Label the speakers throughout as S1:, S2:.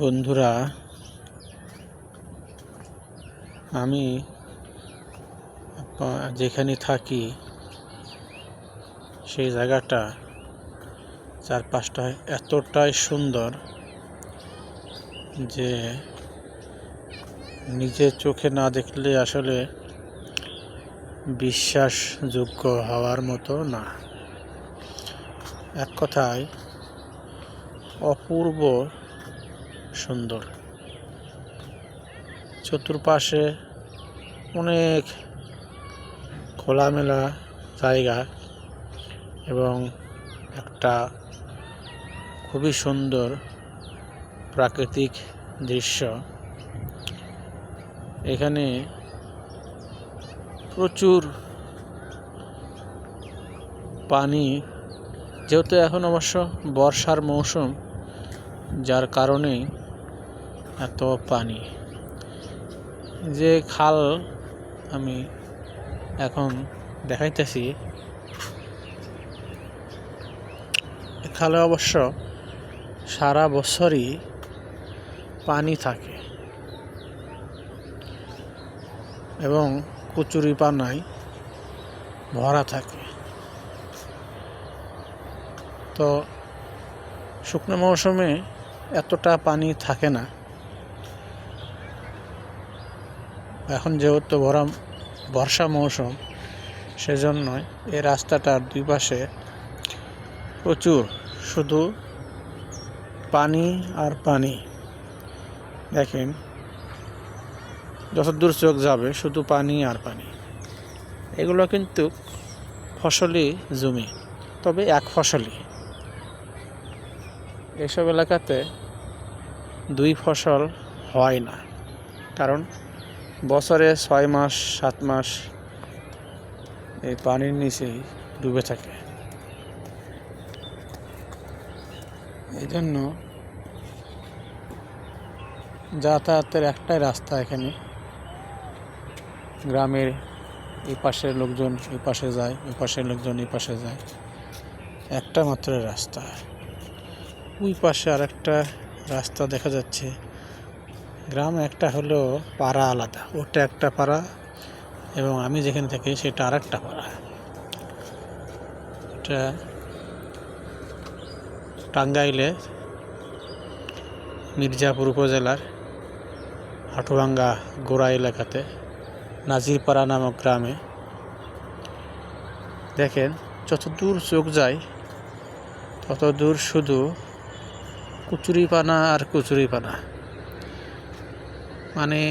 S1: বন্ধুরা, আমি যেখানে থাকি সেই জায়গাটা চারপাশটা এতটাই সুন্দর যে নিজের চোখে না দেখলে আসলে বিশ্বাসযোগ্য হওয়ার মতো না। এক কথায় অপূর্ব সুন্দর। চতুর্পাশে অনেক খোলামেলা জায়গা এবং একটা খুবই সুন্দর প্রাকৃতিক দৃশ্য। এখানে প্রচুর পানি, যেহেতু এখন অবশ্য বর্ষার মৌসুম, যার কারণে এত পানি। যে খাল আমি এখন দেখাইতেছি, খালে অবশ্য সারা বছরই পানি থাকে এবং কচুরিপানায় ভরা থাকে। তো শুকনো মৌসুমে এতটা পানি থাকে না। এখন যেহেতু বর্ষা মৌসুম, সেজন্য এই রাস্তাটার দুই পাশে প্রচুর শুধু পানি আর পানি। দেখেন, যতদূর চোখ যাবে শুধু পানি আর পানি। এগুলো কিন্তু ফসলি জমি, তবে এক ফসলি। এসব এলাকাতে দুই ফসল হয় না, কারণ বছরে 6 মাস 7 মাস এই পানির নিচেই ডুবে থাকে। এই জন্য যাতায়াতের একটাই রাস্তা এখানে। গ্রামের এই পাশের লোকজন এই পাশে যায়, ওই পাশের লোকজন এই পাশে যায়। একটা মাত্র রাস্তা। ওই পাশে আরেকটা রাস্তা দেখা যাচ্ছে। গ্রাম একটা হলো, পাড়া আলাদা। ওটা একটা পাড়া এবং আমি যেখানে থাকি সেটা আরেকটা পাড়া। এটা টাঙ্গাইলের মির্জাপুর উপজেলার হাটুভাঙ্গা গোড়া এলাকাতে নাজিরপাড়া নামক গ্রামে। দেখেন, যতদূর চোখ যায় ততদূর শুধু কচুরিপানা আর কচুরিপানা। মানে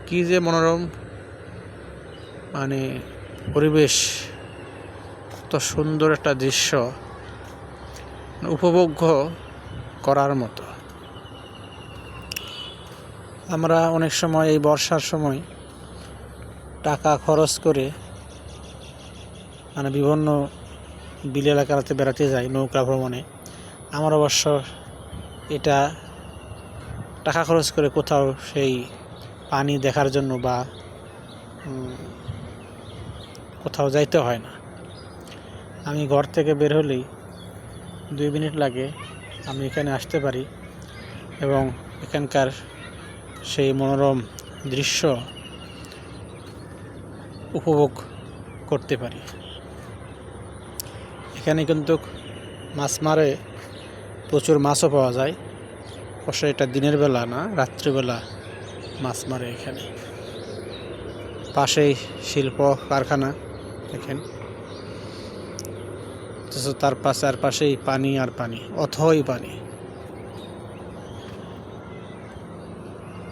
S1: কি যে মনোরম পরিবেশ, কত সুন্দর একটা দৃশ্য, উপভোগ্য করার মতো। আমরা অনেক সময় এই বর্ষার সময় টাকা খরচ করে বিভিন্ন বিল এলাকাতে বেড়াতে যাই, নৌকা ভ্রমণে। আমার অবশ্য এটা টাকা খরচ করে কোথাও সেই পানি দেখার জন্য বা কোথাও যাইতে হয় না। আমি ঘর থেকে বের হলেই 2 মিনিট লাগে, আমি এখানে আসতে পারি এবং এখানকার সেই মনোরম দৃশ্য উপভোগ করতে পারি। এখানে কিন্তু মাছ মারে, প্রচুর মাছও পাওয়া যায়। অবশ্য এটা দিনের বেলা না, রাত্রিবেলা মাছ মারে এখানে। পাশেই শিল্প কারখানা দেখেন, তার পাশেই পানি আর পানি, অথই পানি।